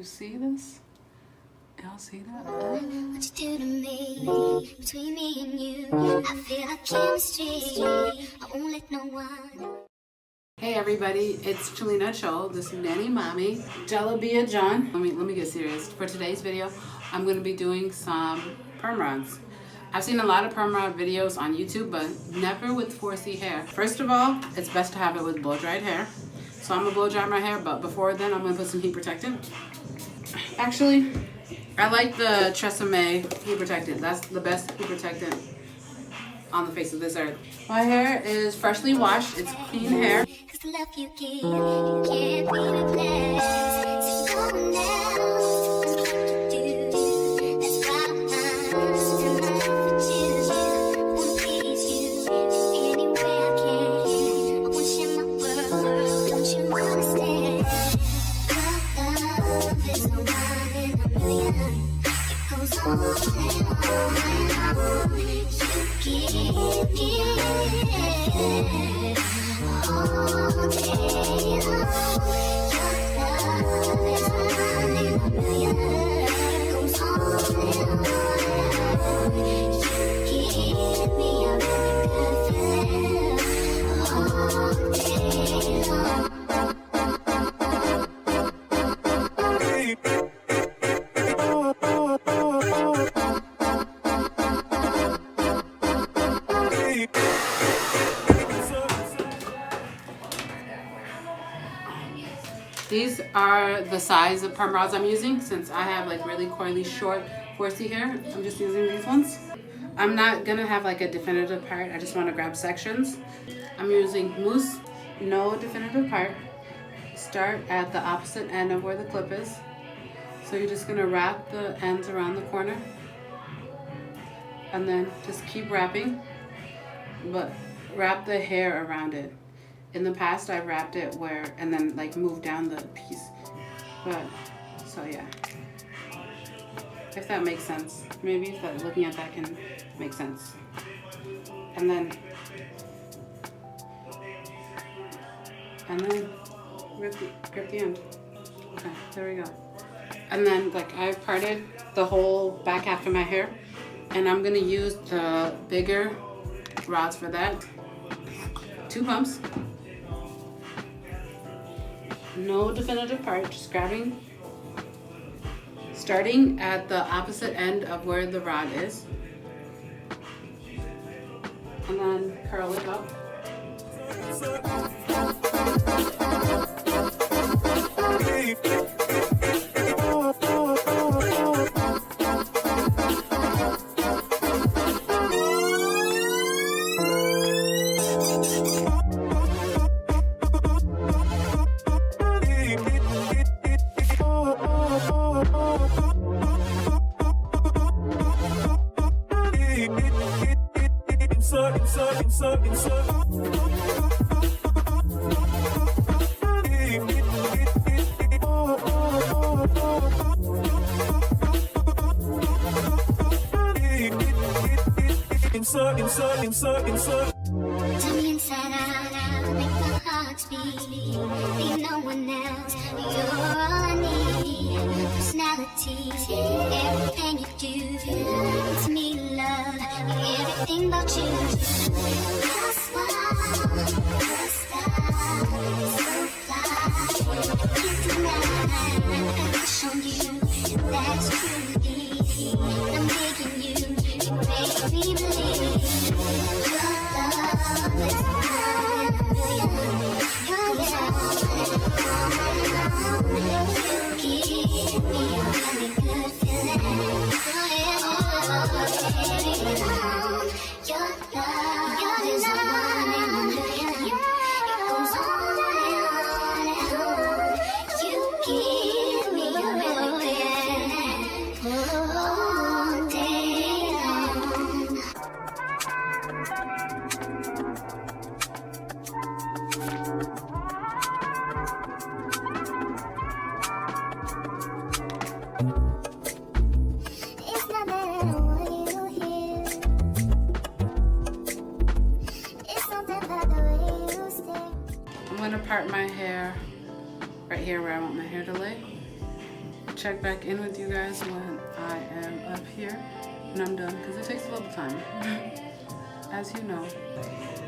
You see this? Y'all see that? What you do to me, between me and you, I feel like chemistry, I won't let no one. Hey everybody, it's Chalina Cho, this nanny mommy, Jalabia John. Let me get serious. For today's video, I'm gonna be doing some perm rods. I've seen a lot of perm rod videos on YouTube, but never with 4C hair. First of all, it's best to have it with blow dried hair. So I'm gonna blow dry my hair, but before then, I'm gonna put some heat protectant. Actually, I like the TRESemme heat protectant. That's the best heat protectant on the face of this earth. My hair is freshly washed. It's clean hair. Cause the love you give, you can't be replaced. So no one else knows what to do. That's why I'm spend my life with you. I wanna please you any way I can. I wanna share my world, don't you understand? Love is no one in a million. It goes on and on and on. You give all day long. Your love is one in a million. It goes on and on. You give me a really good feeling all day long. These are the size of perm rods I'm using. Since I have like really coily short 4C hair, I'm just using these ones. I'm not gonna have like a definitive part. I just want to grab sections. I'm using Mousse, no definitive part. Start at the opposite end of where the clip is. So you're just gonna wrap the ends around the corner and then just keep wrapping, but wrap the hair around it. In the past, I wrapped it where, and then like moved down the piece. But, so yeah. If that makes sense. Maybe if that, looking at that can make sense. And then grip the end. Okay, there we go. And then like I parted the whole back half of my hair. And I'm gonna use the bigger rods for that. 2 pumps. No definitive part, just grabbing, starting at the opposite end of where the rod is, and then curl it up. Insert. Tell me inside out, make my heart beat. Be no one else, you're all I need. Personality, everything you do. To me, love, everything about you. That's why your style is so fly. Can't deny, I can show you that's truly. I'm begging you, you make me believe. I'm gonna part my hair right here where I want my hair to lay. check back in with you guys when I am up here and I'm done, because it takes a little time. As you know,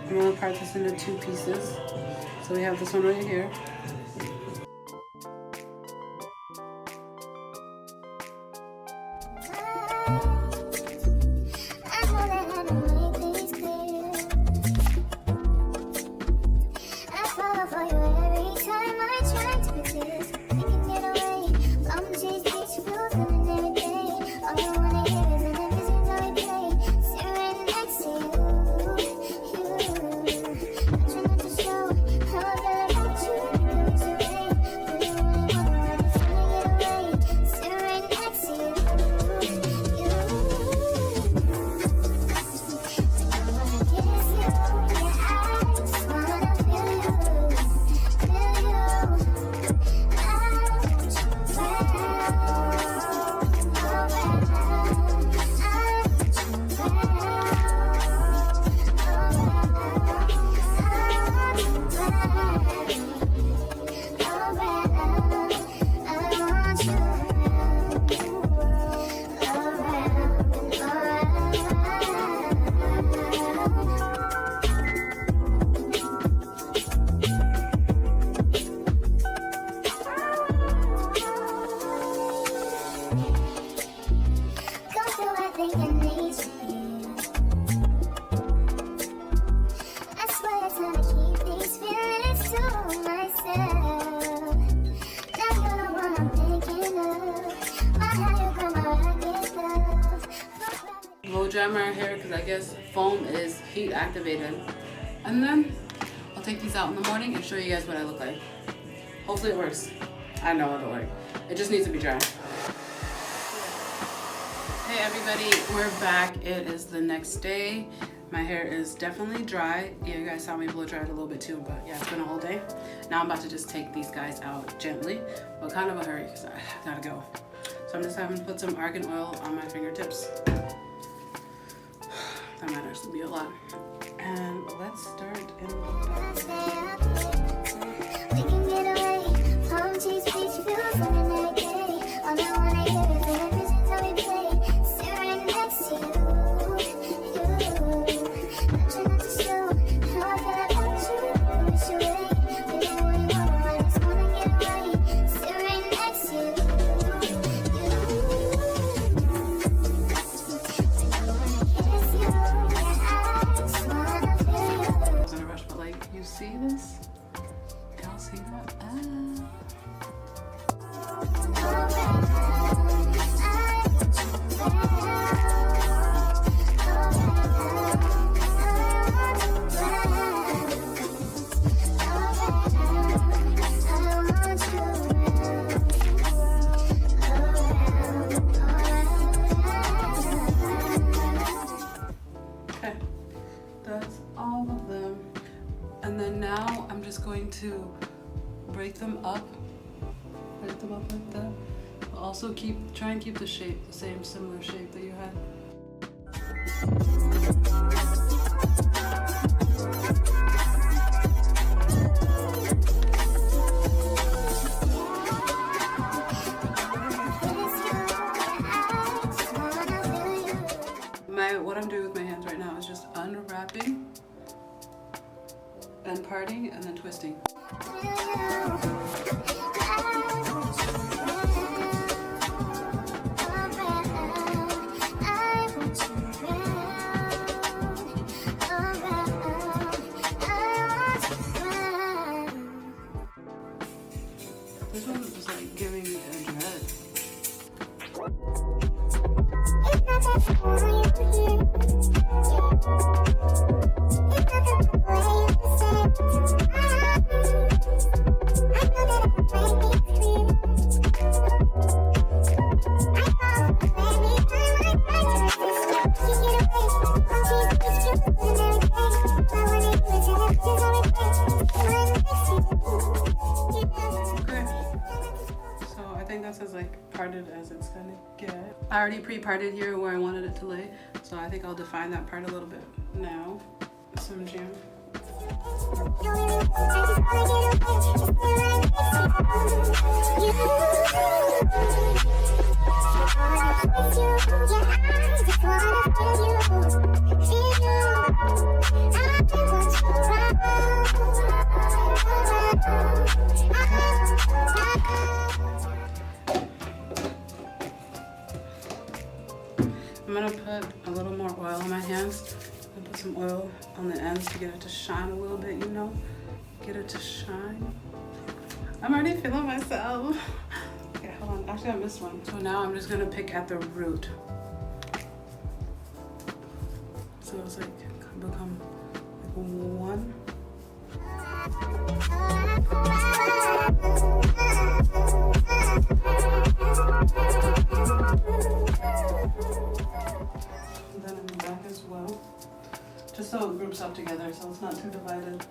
I'm going to part this into 2 pieces. So we have this one right here. Blow dry my hair because I guess foam is heat activated. And then I'll take these out in the morning and show you guys what I look like. Hopefully it works. I know it'll work. It just needs to be dry. Hey everybody, we're back. It is the next day. My hair is definitely dry. Yeah, you guys saw me blow dry it a little bit too, but yeah, it's been a whole day. Now I'm about to just take these guys out gently, but kind of a hurry because I gotta go. So I'm just having to put some argan oil on my fingertips. That might actually be a lot. And let's start in the back. We can get away. Palm trees, peach fields, and a night day. All I wanna hear is the visions that we play. Sit right next to you. Not trying not to show how I feel about you. Wish you away. We don't really want, I just wanna get away. Sit right next to you. See this? Y'all see that? Okay, that's all of them. And then now I'm just going to break them up like that. But also try and keep the shape the same, similar shape that you had. What I'm doing with my hands right now is just unwrapping and parting and then twisting. This one was like giving me a dread. As it's gonna get. I already pre-parted here where I wanted it to lay, so I think I'll define that part a little bit now with some jam. I'm gonna put a little more oil on my hands. I'm gonna put some oil on the ends to get it to shine a little bit, you know? Get it to shine. I'm already feeling myself. Okay, hold on. Actually, I missed one. So now I'm just gonna pick at the root. So it's like become like one. And then in the back as well. Just so it groups up together so it's not too divided.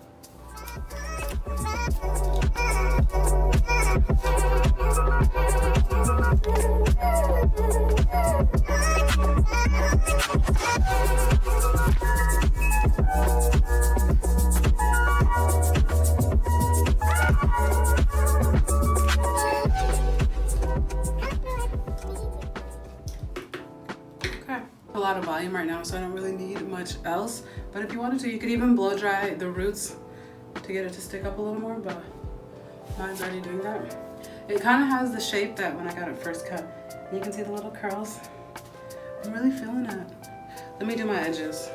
A lot of volume right now, so I don't really need much else. But if you wanted to, you could even blow dry the roots to get it to stick up a little more, but mine's already doing that. It kind of has the shape that when I got it first cut. And you can see the little curls. I'm really feeling it. Let me do my edges.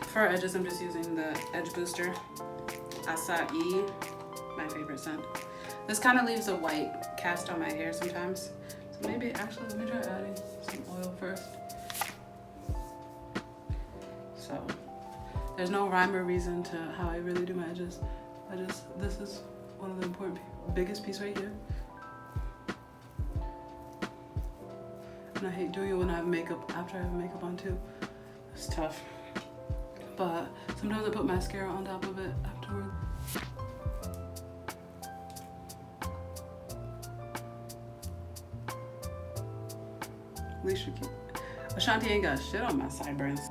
For our edges, I'm just using the Edge Booster Acai, my favorite scent. This kind of leaves a white cast on my hair sometimes. So maybe, actually, let me try adding some oil first. So there's no rhyme or reason to how I really do my edges. This is one of the important, biggest piece right here. And I hate doing it when I have makeup, after I have makeup on too. It's tough. But sometimes I put mascara on top of it afterward. At least you keep. Ashanti ain't got shit on my sideburns.